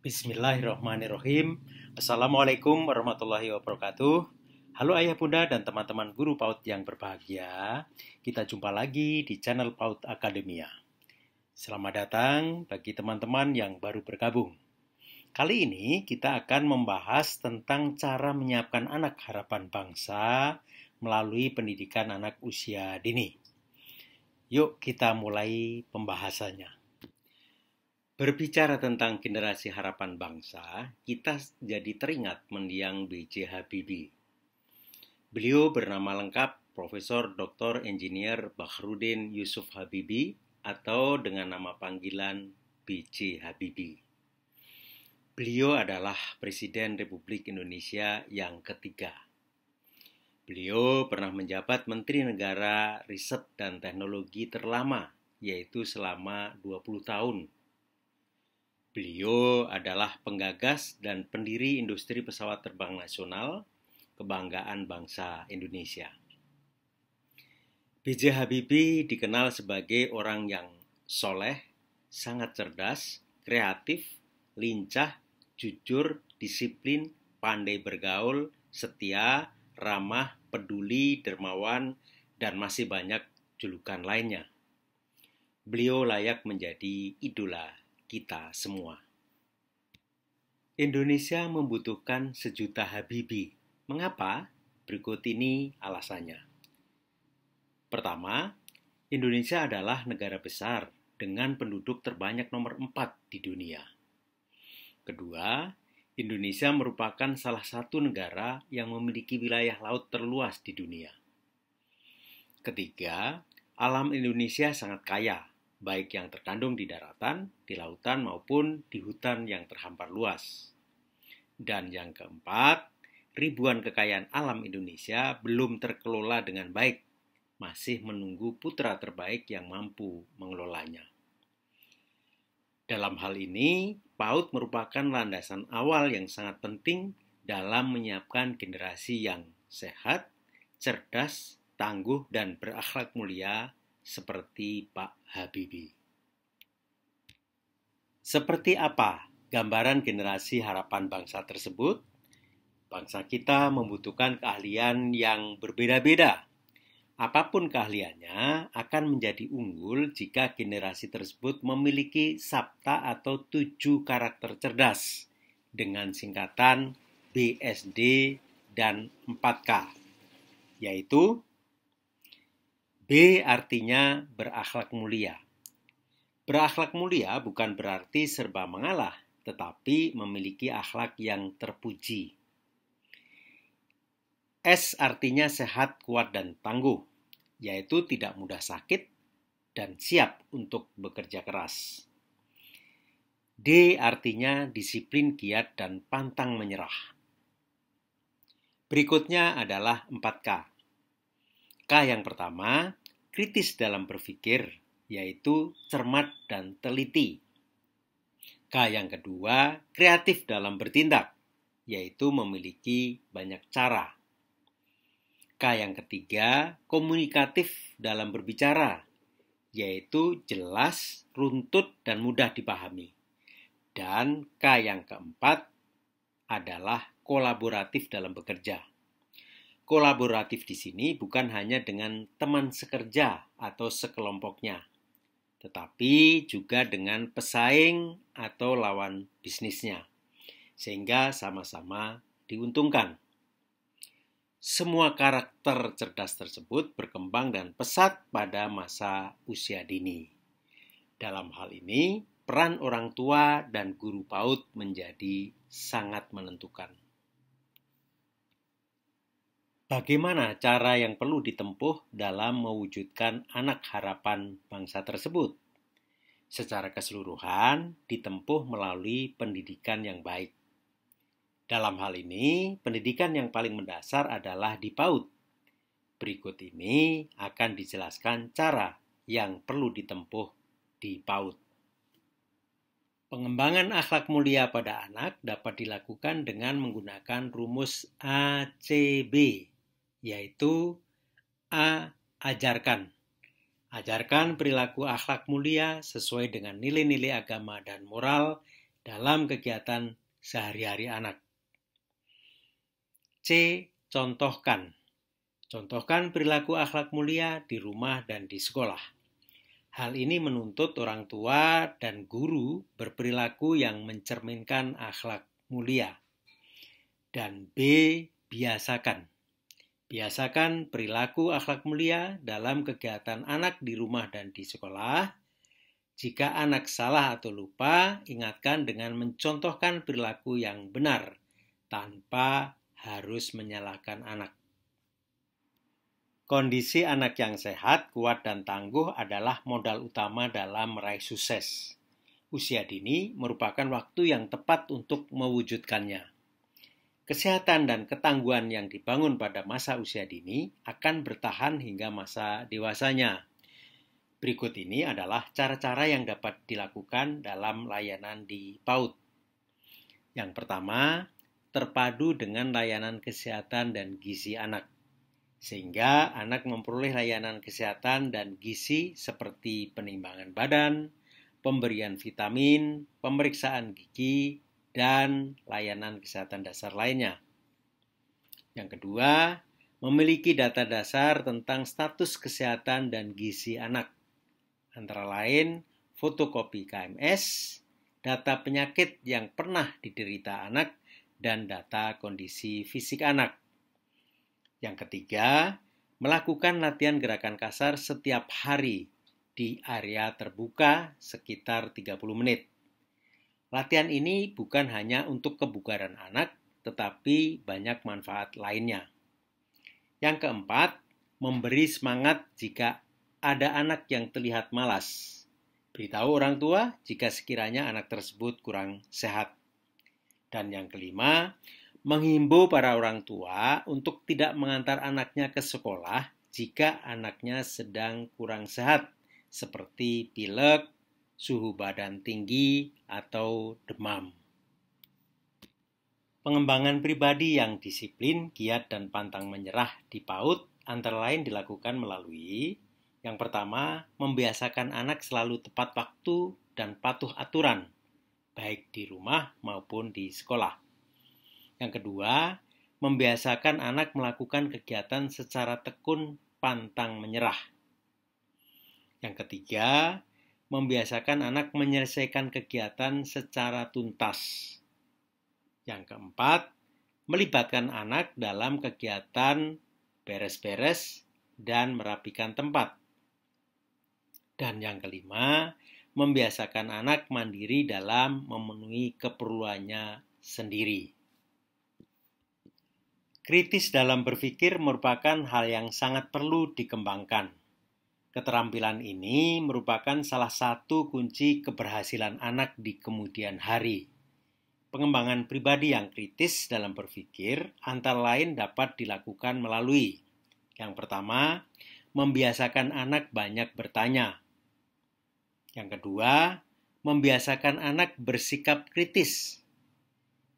Bismillahirrahmanirrahim. Assalamualaikum warahmatullahi wabarakatuh. Halo ayah bunda dan teman-teman guru PAUD yang berbahagia. Kita jumpa lagi di channel PAUD Akademia. Selamat datang bagi teman-teman yang baru bergabung. Kali ini kita akan membahas tentang cara menyiapkan anak harapan bangsa melalui pendidikan anak usia dini. Yuk kita mulai pembahasannya. Berbicara tentang generasi harapan bangsa, kita jadi teringat mendiang B.J. Habibie. Beliau bernama lengkap Profesor Dr. Engineer Bakhrudin Yusuf Habibie atau dengan nama panggilan B.J. Habibie. Beliau adalah Presiden Republik Indonesia yang ketiga. Beliau pernah menjabat Menteri Negara Riset dan Teknologi terlama, yaitu selama 20 tahun. Beliau adalah penggagas dan pendiri industri pesawat terbang nasional, kebanggaan bangsa Indonesia. B.J. Habibie dikenal sebagai orang yang soleh, sangat cerdas, kreatif, lincah, jujur, disiplin, pandai bergaul, setia, ramah, peduli, dermawan, dan masih banyak julukan lainnya. Beliau layak menjadi idola kita semua. Indonesia membutuhkan sejuta Habibie. Mengapa? Berikut ini alasannya. Pertama, Indonesia adalah negara besar dengan penduduk terbanyak nomor 4 di dunia. Kedua, Indonesia merupakan salah satu negara yang memiliki wilayah laut terluas di dunia. Ketiga, alam Indonesia sangat kaya, baik yang terkandung di daratan, di lautan, maupun di hutan yang terhampar luas. Dan yang keempat, ribuan kekayaan alam Indonesia belum terkelola dengan baik, masih menunggu putra terbaik yang mampu mengelolanya. Dalam hal ini, PAUD merupakan landasan awal yang sangat penting dalam menyiapkan generasi yang sehat, cerdas, tangguh, dan berakhlak mulia seperti Pak Habibie. Seperti apa gambaran generasi harapan bangsa tersebut? Bangsa kita membutuhkan keahlian yang berbeda-beda. Apapun keahliannya akan menjadi unggul jika generasi tersebut memiliki sabta atau 7 karakter cerdas dengan singkatan BSD dan 4K, yaitu B artinya berakhlak mulia. Berakhlak mulia bukan berarti serba mengalah, tetapi memiliki akhlak yang terpuji. S artinya sehat, kuat, dan tangguh, yaitu tidak mudah sakit dan siap untuk bekerja keras. D artinya disiplin, giat, dan pantang menyerah. Berikutnya adalah 4K. K yang pertama, kritis dalam berpikir, yaitu cermat dan teliti. K yang kedua, kreatif dalam bertindak, yaitu memiliki banyak cara. K yang ketiga, komunikatif dalam berbicara, yaitu jelas, runtut, dan mudah dipahami. Dan K yang keempat adalah kolaboratif dalam bekerja. Kolaboratif di sini bukan hanya dengan teman sekerja atau sekelompoknya, tetapi juga dengan pesaing atau lawan bisnisnya, sehingga sama-sama diuntungkan. Semua karakter cerdas tersebut berkembang dan pesat pada masa usia dini. Dalam hal ini, peran orang tua dan guru PAUD menjadi sangat menentukan. Bagaimana cara yang perlu ditempuh dalam mewujudkan anak harapan bangsa tersebut? Secara keseluruhan, ditempuh melalui pendidikan yang baik. Dalam hal ini, pendidikan yang paling mendasar adalah di PAUD. Berikut ini akan dijelaskan cara yang perlu ditempuh di PAUD. Pengembangan akhlak mulia pada anak dapat dilakukan dengan menggunakan rumus ACB, yaitu A. Ajarkan. Ajarkan perilaku akhlak mulia sesuai dengan nilai-nilai agama dan moral dalam kegiatan sehari-hari anak. C. Contohkan. Contohkan perilaku akhlak mulia di rumah dan di sekolah. Hal ini menuntut orang tua dan guru berperilaku yang mencerminkan akhlak mulia. Dan B. Biasakan. Biasakan perilaku akhlak mulia dalam kegiatan anak di rumah dan di sekolah. Jika anak salah atau lupa, ingatkan dengan mencontohkan perilaku yang benar tanpa harus menyalahkan anak. Kondisi anak yang sehat, kuat, dan tangguh adalah modal utama dalam meraih sukses. Usia dini merupakan waktu yang tepat untuk mewujudkannya. Kesehatan dan ketangguhan yang dibangun pada masa usia dini akan bertahan hingga masa dewasanya. Berikut ini adalah cara-cara yang dapat dilakukan dalam layanan di PAUD. Yang pertama, terpadu dengan layanan kesehatan dan gizi anak, sehingga anak memperoleh layanan kesehatan dan gizi seperti penimbangan badan, pemberian vitamin, pemeriksaan gigi, dan layanan kesehatan dasar lainnya. Yang kedua, memiliki data dasar tentang status kesehatan dan gizi anak, antara lain fotokopi KMS, data penyakit yang pernah diderita anak, dan data kondisi fisik anak. Yang ketiga, melakukan latihan gerakan kasar setiap hari di area terbuka sekitar 30 menit. Latihan ini bukan hanya untuk kebugaran anak, tetapi banyak manfaat lainnya. Yang keempat, memberi semangat jika ada anak yang terlihat malas. Beritahu orang tua jika sekiranya anak tersebut kurang sehat. Dan yang kelima, menghimbau para orang tua untuk tidak mengantar anaknya ke sekolah jika anaknya sedang kurang sehat, seperti pilek, suhu badan tinggi, atau demam. Pengembangan pribadi yang disiplin, giat, dan pantang menyerah di PAUD antara lain dilakukan melalui yang pertama, membiasakan anak selalu tepat waktu dan patuh aturan, baik di rumah maupun di sekolah. Yang kedua, membiasakan anak melakukan kegiatan secara tekun, pantang menyerah. Yang ketiga, membiasakan anak menyelesaikan kegiatan secara tuntas. Yang keempat, melibatkan anak dalam kegiatan beres-beres dan merapikan tempat. Dan yang kelima, membiasakan anak mandiri dalam memenuhi keperluannya sendiri. Kritis dalam berpikir merupakan hal yang sangat perlu dikembangkan. Keterampilan ini merupakan salah satu kunci keberhasilan anak di kemudian hari. Pengembangan pribadi yang kritis dalam berpikir antara lain dapat dilakukan melalui yang pertama, membiasakan anak banyak bertanya. Yang kedua, membiasakan anak bersikap kritis.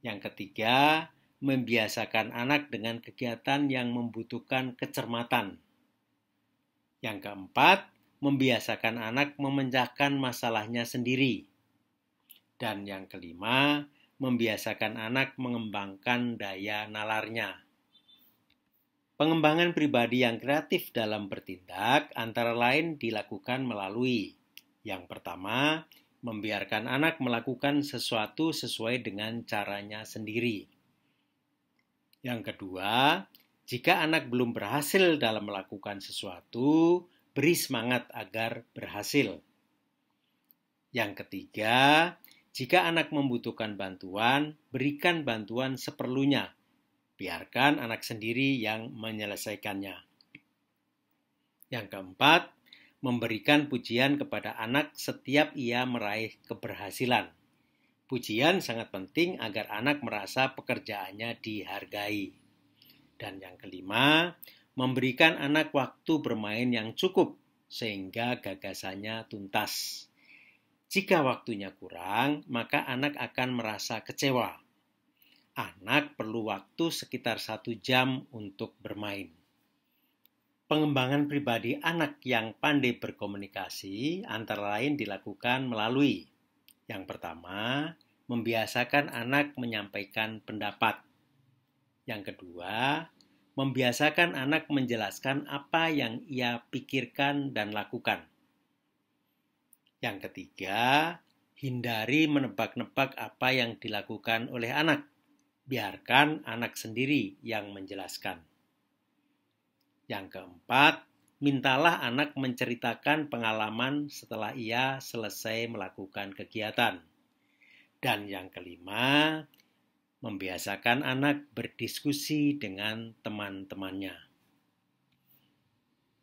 Yang ketiga, membiasakan anak dengan kegiatan yang membutuhkan kecermatan. Yang keempat, membiasakan anak memecahkan masalahnya sendiri. Dan yang kelima, membiasakan anak mengembangkan daya nalarnya. Pengembangan pribadi yang kreatif dalam bertindak antara lain dilakukan melalui yang pertama, membiarkan anak melakukan sesuatu sesuai dengan caranya sendiri. Yang kedua, jika anak belum berhasil dalam melakukan sesuatu, beri semangat agar berhasil. Yang ketiga, jika anak membutuhkan bantuan, berikan bantuan seperlunya. Biarkan anak sendiri yang menyelesaikannya. Yang keempat, memberikan pujian kepada anak setiap ia meraih keberhasilan. Pujian sangat penting agar anak merasa pekerjaannya dihargai. Dan yang kelima, memberikan anak waktu bermain yang cukup sehingga gagasannya tuntas. Jika waktunya kurang, maka anak akan merasa kecewa. Anak perlu waktu sekitar 1 jam untuk bermain. Pengembangan pribadi anak yang pandai berkomunikasi antara lain dilakukan melalui yang pertama, membiasakan anak menyampaikan pendapat. Yang kedua, membiasakan anak menjelaskan apa yang ia pikirkan dan lakukan. Yang ketiga, hindari menebak-nebak apa yang dilakukan oleh anak. Biarkan anak sendiri yang menjelaskan. Yang keempat, mintalah anak menceritakan pengalaman setelah ia selesai melakukan kegiatan. Dan yang kelima, membiasakan anak berdiskusi dengan teman-temannya.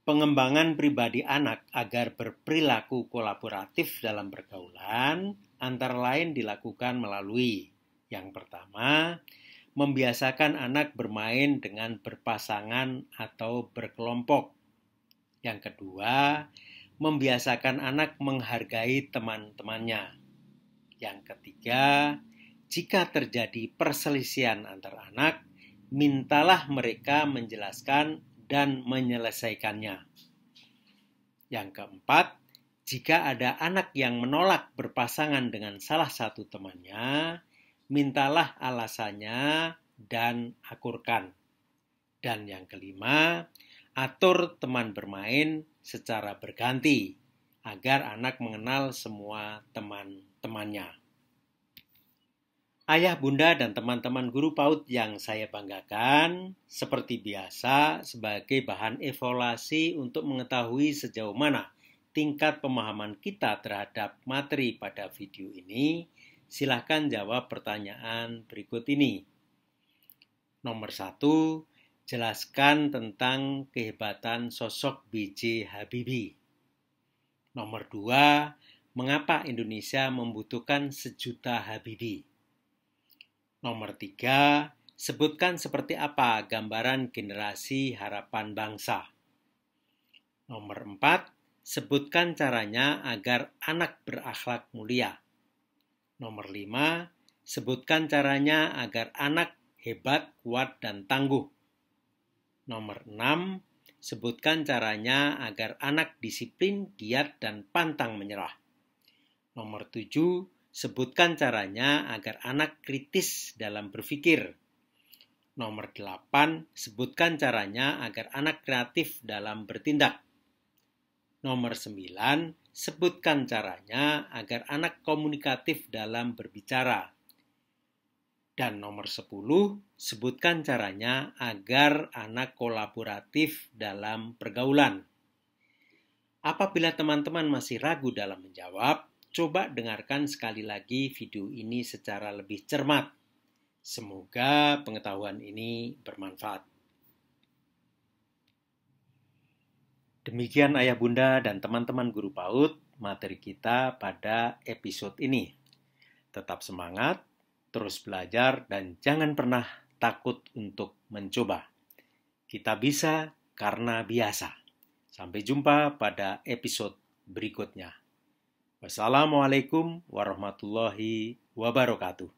Pengembangan pribadi anak agar berperilaku kolaboratif dalam pergaulan antara lain dilakukan melalui yang pertama, membiasakan anak bermain dengan berpasangan atau berkelompok. Yang kedua, membiasakan anak menghargai teman-temannya. Yang ketiga, jika terjadi perselisihan antar anak, mintalah mereka menjelaskan dan menyelesaikannya. Yang keempat, jika ada anak yang menolak berpasangan dengan salah satu temannya, mintalah alasannya dan akurkan. Dan yang kelima, atur teman bermain secara berganti agar anak mengenal semua teman-temannya. Ayah, bunda, dan teman-teman guru PAUD yang saya banggakan, seperti biasa sebagai bahan evaluasi untuk mengetahui sejauh mana tingkat pemahaman kita terhadap materi pada video ini, silakan jawab pertanyaan berikut ini. Nomor 1, jelaskan tentang kehebatan sosok B.J. Habibie. Nomor 2, mengapa Indonesia membutuhkan sejuta Habibie? Nomor 3, sebutkan seperti apa gambaran generasi harapan bangsa. Nomor 4, sebutkan caranya agar anak berakhlak mulia. Nomor 5, sebutkan caranya agar anak hebat, kuat, dan tangguh. Nomor 6, sebutkan caranya agar anak disiplin, giat, dan pantang menyerah. Nomor 7, sebutkan caranya agar anak kritis dalam berpikir. Nomor 8, sebutkan caranya agar anak kreatif dalam bertindak. Nomor 9, sebutkan caranya agar anak komunikatif dalam berbicara. Dan nomor 10, sebutkan caranya agar anak kolaboratif dalam pergaulan. Apabila teman-teman masih ragu dalam menjawab, coba dengarkan sekali lagi video ini secara lebih cermat. Semoga pengetahuan ini bermanfaat. Demikian ayah, bunda, dan teman-teman guru PAUD, materi kita pada episode ini. Tetap semangat, terus belajar, dan jangan pernah takut untuk mencoba. Kita bisa karena biasa. Sampai jumpa pada episode berikutnya. Wassalamualaikum warahmatullahi wabarakatuh.